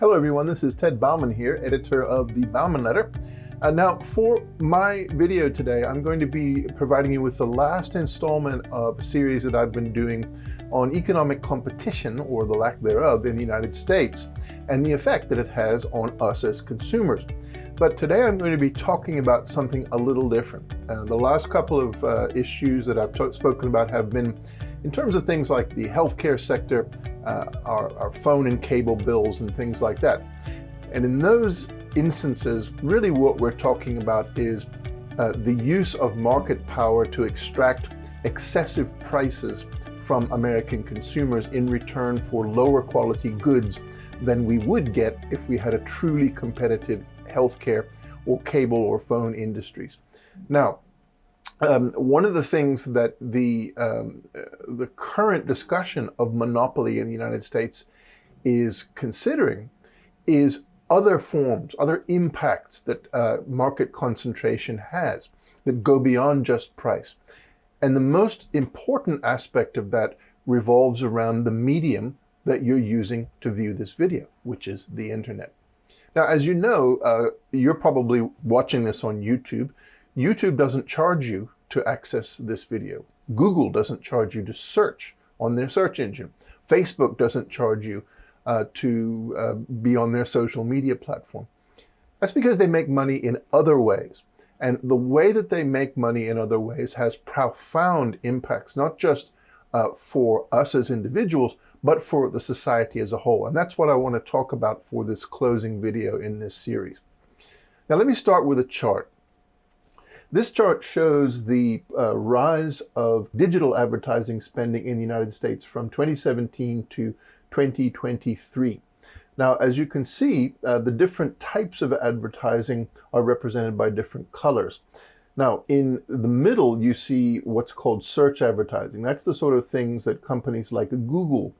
Hello everyone, this is Ted Bauman here, editor of the Bauman Letter. Now for my video today, I'm going to be providing you with the last installment of a series that I've been doing on economic competition, or the lack thereof, in the United States, and the effect that it has on us as consumers. But today I'm going to be talking about something a little different. The last couple of issues that I've spoken about have been in terms of things like the healthcare sector, our phone and cable bills and things like that. And in those instances, really what we're talking about is the use of market power to extract excessive prices from American consumers in return for lower quality goods than we would get if we had a truly competitive healthcare or cable or phone industries. Now, one of the things that the current discussion of monopoly in the United States is considering is other forms, other impacts that market concentration has that go beyond just price. And the most important aspect of that revolves around the medium that you're using to view this video, which is the internet. Now, as you know, you're probably watching this on YouTube. YouTube doesn't charge you to access this video. Google doesn't charge you to search on their search engine. Facebook doesn't charge you to be on their social media platform. That's because they make money in other ways. And the way that they make money in other ways has profound impacts, not just for us as individuals, but for the society as a whole. And that's what I want to talk about for this closing video in this series. Now, let me start with a chart. This chart shows the rise of digital advertising spending in the United States from 2017 to 2023. Now, as you can see, the different types of advertising are represented by different colors. Now, in the middle, you see what's called search advertising. That's the sort of things that companies like Google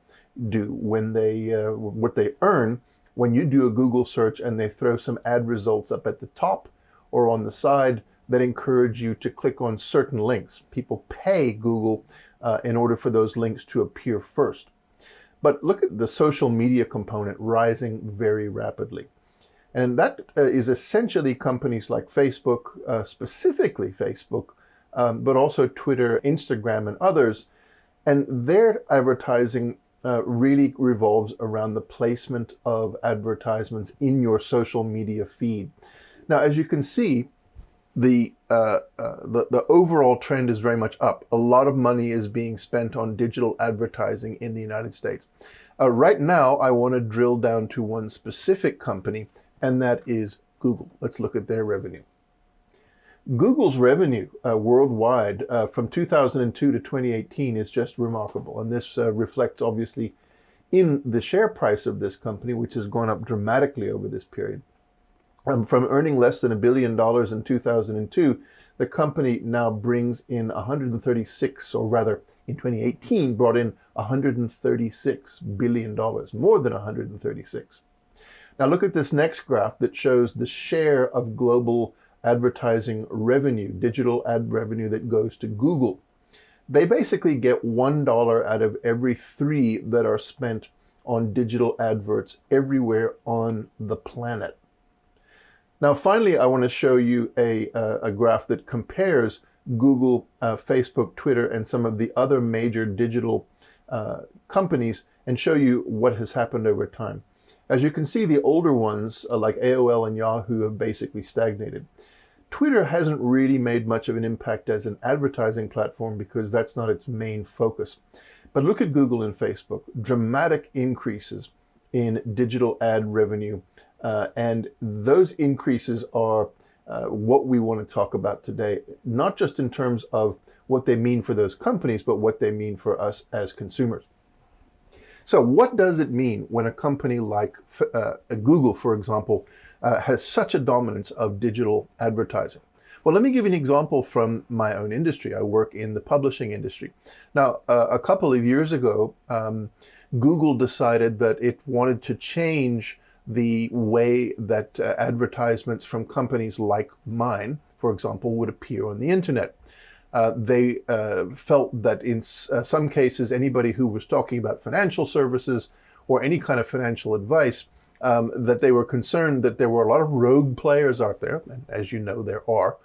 do when they, what they earn when you do a Google search and they throw some ad results up at the top or on the side that encourage you to click on certain links. People pay Google in order for those links to appear first. But look at the social media component rising very rapidly. And that is essentially companies like Facebook, specifically Facebook, but also Twitter, Instagram, and others. And their advertising really revolves around the placement of advertisements in your social media feed. Now, as you can see, the overall trend is very much up. A lot of money is being spent on digital advertising in the United States. Right now, I want to drill down to one specific company, and that is Google. Let's look at their revenue. Google's revenue worldwide from 2002 to 2018 is just remarkable. And this reflects obviously in the share price of this company, which has gone up dramatically over this period. From earning less than $1 billion in 2002, the company now brings in 136, or rather in 2018 brought in $136 billion, more than 136. Now look at this next graph that shows the share of global advertising revenue, digital ad revenue that goes to Google. They basically get $1 out of every 3 that are spent on digital adverts everywhere on the planet. Now, finally, I want to show you a graph that compares Google, Facebook, Twitter, and some of the other major digital companies and show you what has happened over time. As you can see, the older ones, like AOL and Yahoo, have basically stagnated. Twitter hasn't really made much of an impact as an advertising platform because that's not its main focus. But look at Google and Facebook, dramatic increases in digital ad revenue. And those increases are what we want to talk about today, not just in terms of what they mean for those companies, but what they mean for us as consumers. So what does it mean when a company like Google, for example, has such a dominance of digital advertising? Well, let me give you an example from my own industry. I work in the publishing industry. Now, a couple of years ago, Google decided that it wanted to change the way that advertisements from companies like mine, for example, would appear on the internet. They felt that in some cases, anybody who was talking about financial services or any kind of financial advice that they were concerned that there were a lot of rogue players out there, and as you know, there are,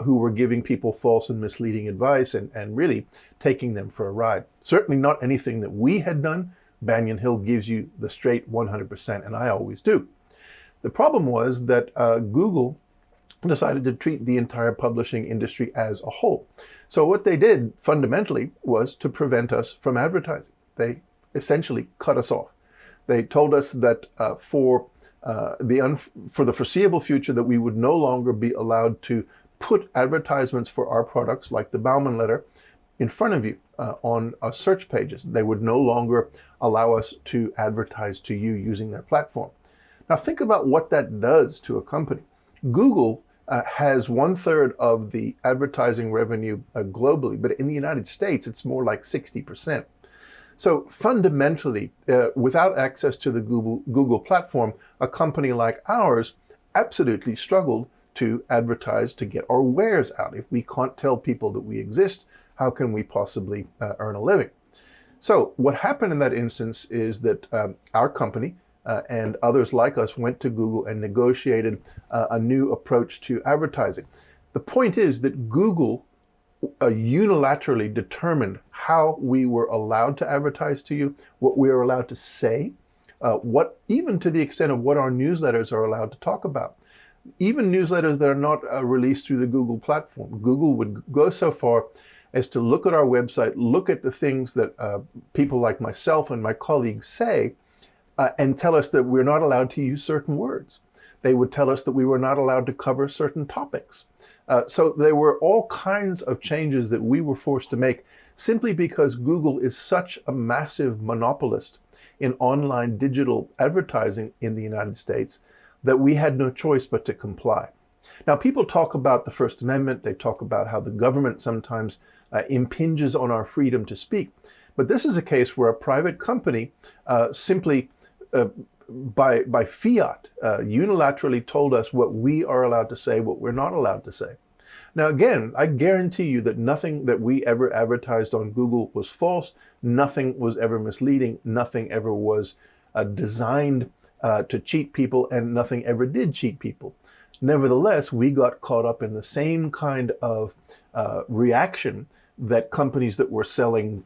who were giving people false and misleading advice and really taking them for a ride. Certainly not anything that we had done. Banyan Hill gives you the straight 100%, and I always do. The problem was that Google decided to treat the entire publishing industry as a whole. So what they did fundamentally was to prevent us from advertising. They essentially cut us off. They told us that for the foreseeable future that we would no longer be allowed to put advertisements for our products like the Bauman letter in front of you on our search pages. They would no longer allow us to advertise to you using their platform. Now think about what that does to a company. Google has 1/3 of the advertising revenue globally, but in the United States, it's more like 60%. So fundamentally, without access to the Google platform, a company like ours absolutely struggled to advertise to get our wares out. If we can't tell people that we exist, how can we possibly earn a living? So what happened in that instance is that our company and others like us went to Google and negotiated a new approach to advertising. The point is that Google unilaterally determined how we were allowed to advertise to you, what we are allowed to say, even to the extent of what our newsletters are allowed to talk about. Even newsletters that are not released through the Google platform. Google would go so far as to look at our website, look at the things that people like myself and my colleagues say, and tell us that we're not allowed to use certain words. They would tell us that we were not allowed to cover certain topics. So there were all kinds of changes that we were forced to make simply because Google is such a massive monopolist in online digital advertising in the United States that we had no choice but to comply. Now, people talk about the First Amendment. They talk about how the government sometimes impinges on our freedom to speak. But this is a case where a private company simply by fiat, unilaterally told us what we are allowed to say, what we're not allowed to say. Now, again, I guarantee you that nothing that we ever advertised on Google was false. Nothing was ever misleading. Nothing ever was designed to cheat people, and nothing ever did cheat people. Nevertheless, we got caught up in the same kind of reaction that companies that were selling,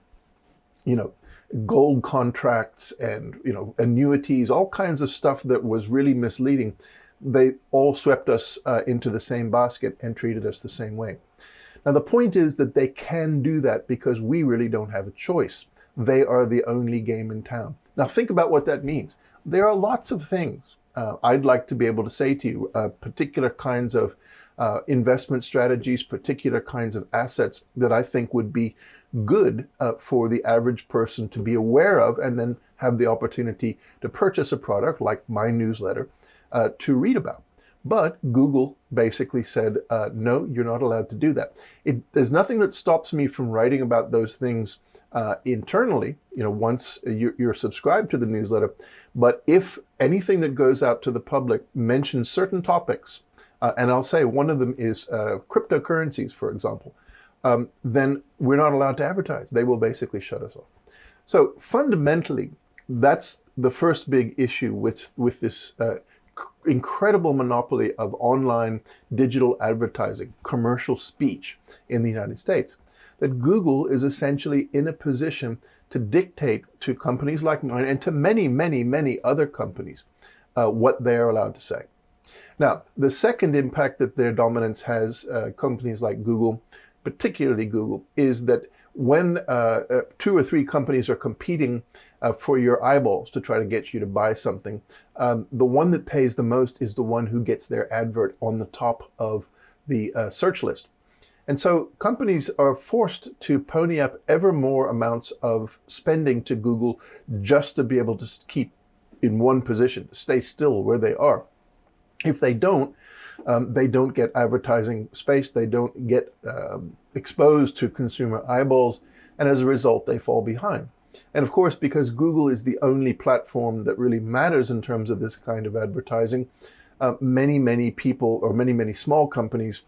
gold contracts and annuities, all kinds of stuff that was really misleading. They all swept us into the same basket and treated us the same way. Now the point is that they can do that because we really don't have a choice. They are the only game in town. Now think about what that means. There are lots of things I'd like to be able to say to you, particular kinds of investment strategies, particular kinds of assets that I think would be good for the average person to be aware of and then have the opportunity to purchase a product like my newsletter to read about. But Google basically said, no, you're not allowed to do that. There's nothing that stops me from writing about those things internally, once you're subscribed to the newsletter. But if anything that goes out to the public mentions certain topics, and I'll say one of them is cryptocurrencies, for example, then we're not allowed to advertise. They will basically shut us off. So fundamentally, that's the first big issue with this incredible monopoly of online digital advertising, commercial speech in the United States, that Google is essentially in a position to dictate to companies like mine and to many, many, many other companies what they're allowed to say. Now, the second impact that their dominance has, companies like Google, particularly Google, is that when 2 or 3 companies are competing for your eyeballs to try to get you to buy something, the one that pays the most is the one who gets their advert on the top of the search list. And so companies are forced to pony up ever more amounts of spending to Google just to be able to keep in one position, to stay still where they are. If they don't get advertising space, they don't get exposed to consumer eyeballs, and as a result, they fall behind. And of course, because Google is the only platform that really matters in terms of this kind of advertising, many, many people or many, many small companies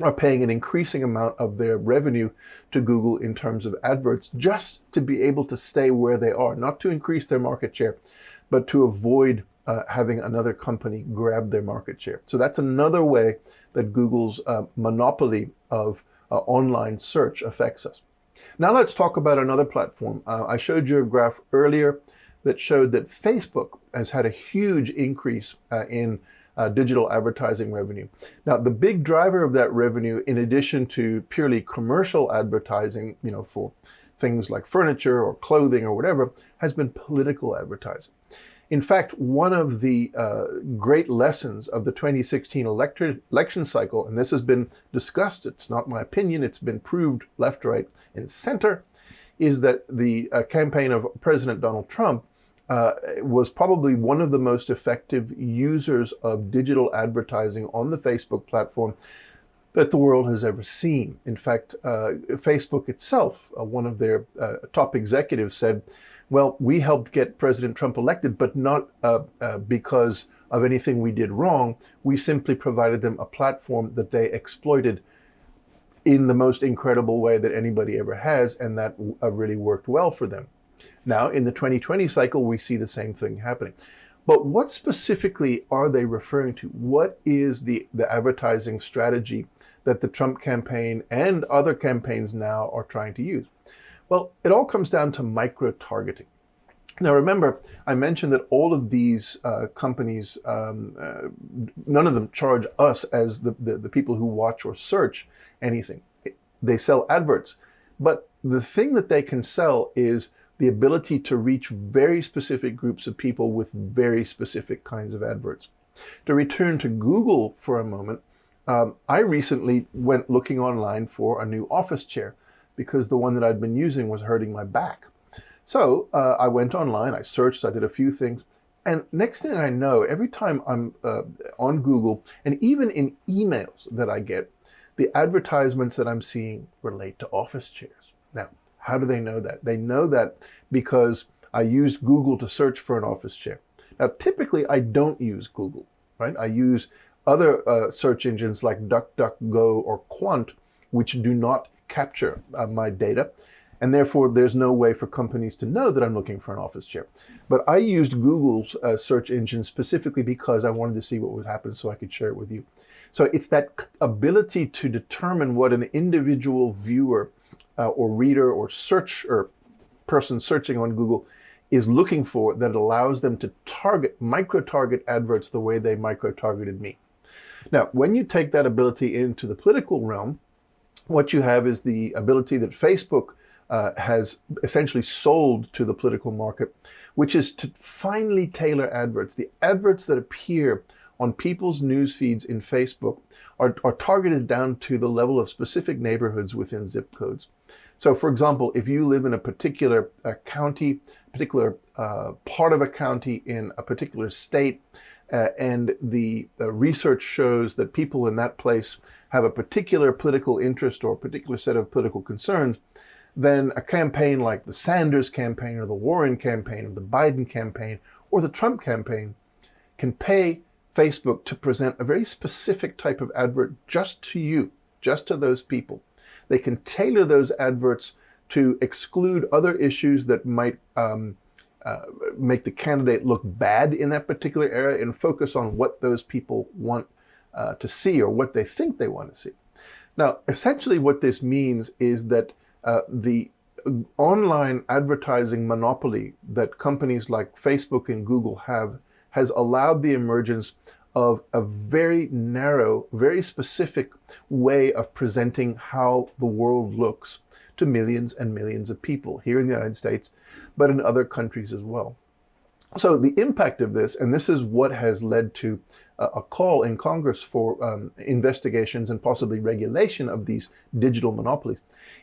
are paying an increasing amount of their revenue to Google in terms of adverts just to be able to stay where they are, not to increase their market share, but to avoid having another company grab their market share. So that's another way that Google's monopoly of online search affects us. Now let's talk about another platform. I showed you a graph earlier that showed that Facebook has had a huge increase in digital advertising revenue. Now, the big driver of that revenue, in addition to purely commercial advertising, for things like furniture or clothing or whatever, has been political advertising. In fact, one of the great lessons of the 2016 election cycle, and this has been discussed, it's not my opinion, it's been proved left, right, and center, is that the campaign of President Donald Trump was probably one of the most effective users of digital advertising on the Facebook platform that the world has ever seen. In fact, Facebook itself, one of their top executives said, well, we helped get President Trump elected, but not because of anything we did wrong. We simply provided them a platform that they exploited in the most incredible way that anybody ever has, and that really worked well for them. Now, in the 2020 cycle, we see the same thing happening. But what specifically are they referring to? What is the advertising strategy that the Trump campaign and other campaigns now are trying to use? Well, it all comes down to micro-targeting. Now, remember, I mentioned that all of these companies, none of them charge us as the people who watch or search anything. They sell adverts. But the thing that they can sell is the ability to reach very specific groups of people with very specific kinds of adverts. To return to Google for a moment, I recently went looking online for a new office chair because the one that I'd been using was hurting my back. So I went online, I searched, I did a few things, and next thing I know, every time I'm on Google, and even in emails that I get, the advertisements that I'm seeing relate to office chairs. Now, how do they know that? They know that because I used Google to search for an office chair. Now, typically, I don't use Google, right? I use other search engines like DuckDuckGo or Quant, which do not capture my data. And therefore, there's no way for companies to know that I'm looking for an office chair. But I used Google's search engine specifically because I wanted to see what would happen so I could share it with you. So it's that ability to determine what an individual viewer or reader or person searching on Google is looking for that allows them to micro-target adverts the way they micro-targeted me. Now, when you take that ability into the political realm, what you have is the ability that Facebook has essentially sold to the political market, which is to finely tailor adverts. The adverts that appear on people's news feeds in Facebook are targeted down to the level of specific neighborhoods within zip codes. So, for example, if you live in a particular county, particular part of a county in a particular state, and the research shows that people in that place have a particular political interest or a particular set of political concerns, then a campaign like the Sanders campaign or the Warren campaign or the Biden campaign or the Trump campaign can pay Facebook to present a very specific type of advert just to you, just to those people. They can tailor those adverts to exclude other issues that might make the candidate look bad in that particular area and focus on what those people want to see or what they think they want to see. Now, essentially what this means is that the online advertising monopoly that companies like Facebook and Google have has allowed the emergence of a very narrow, very specific way of presenting how the world looks to millions and millions of people here in the United States, but in other countries as well. So the impact of this, and this is what has led to a call in Congress for investigations and possibly regulation of these digital monopolies,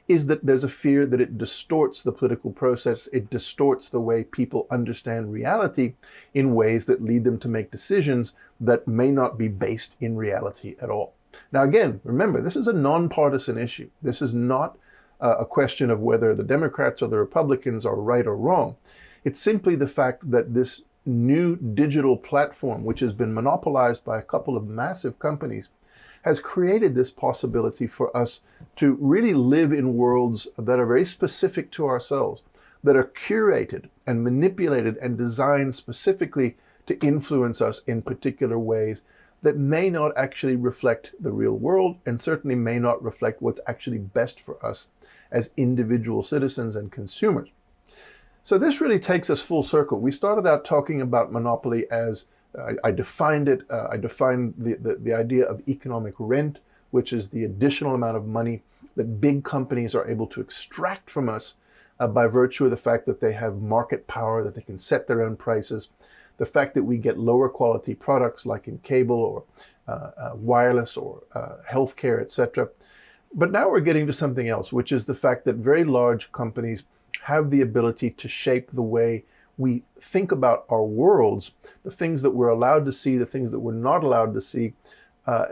is that there's a fear that it distorts the political process, it distorts the way people understand reality in ways that lead them to make decisions that may not be based in reality at all. Now again, remember, this is a nonpartisan issue. This is not a question of whether the Democrats or the Republicans are right or wrong. It's simply the fact that this new digital platform, which has been monopolized by a couple of massive companies, has created this possibility for us to really live in worlds that are very specific to ourselves, that are curated and manipulated and designed specifically to influence us in particular ways that may not actually reflect the real world and certainly may not reflect what's actually best for us as individual citizens and consumers. So this really takes us full circle. We started out talking about monopoly as, I defined it, I defined the idea of economic rent, which is the additional amount of money that big companies are able to extract from us by virtue of the fact that they have market power, that they can set their own prices, the fact that we get lower quality products like in cable or wireless or healthcare, etc. But now we're getting to something else, which is the fact that very large companies have the ability to shape the way we think about our worlds, the things that we're allowed to see, the things that we're not allowed to see,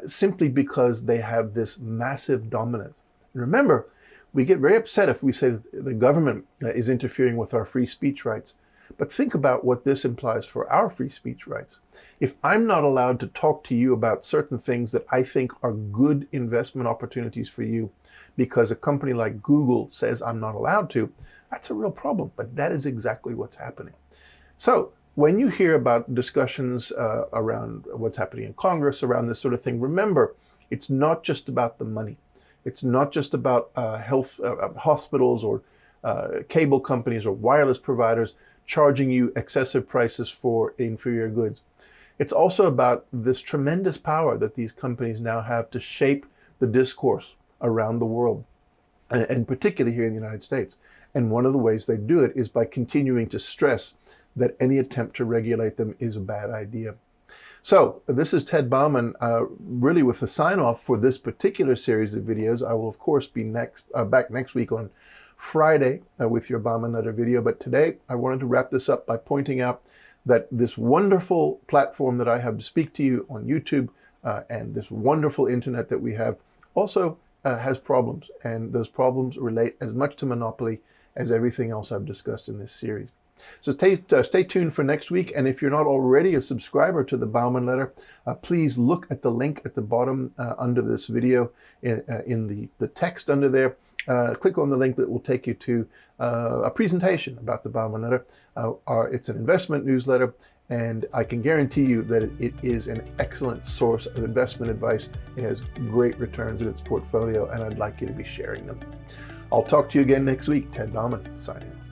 simply because they have this massive dominance. And remember, we get very upset if we say that the government is interfering with our free speech rights. But think about what this implies for our free speech rights. If I'm not allowed to talk to you about certain things that I think are good investment opportunities for you because a company like Google says I'm not allowed to, that's a real problem. But that is exactly what's happening. So when you hear about discussions around what's happening in Congress, around this sort of thing, remember, it's not just about the money. It's not just about hospitals or cable companies or wireless providers charging you excessive prices for inferior goods. It's also about this tremendous power that these companies now have to shape the discourse around the world, and particularly here in the United States. And one of the ways they do it is by continuing to stress that any attempt to regulate them is a bad idea. So this is Ted Bauman, really with the sign-off for this particular series of videos. I will, of course, be back next week on Friday with your Bauman letter video. But today, I wanted to wrap this up by pointing out that this wonderful platform that I have to speak to you on YouTube and this wonderful internet that we have also has problems. And those problems relate as much to monopoly as everything else I've discussed in this series. So stay tuned for next week. And if you're not already a subscriber to the Bauman letter, please look at the link at the bottom under this video in the text under there. Click on the link that will take you to a presentation about the Bauman letter. It's an investment newsletter, and I can guarantee you that it is an excellent source of investment advice. It has great returns in its portfolio, and I'd like you to be sharing them. I'll talk to you again next week. Ted Bauman, signing off.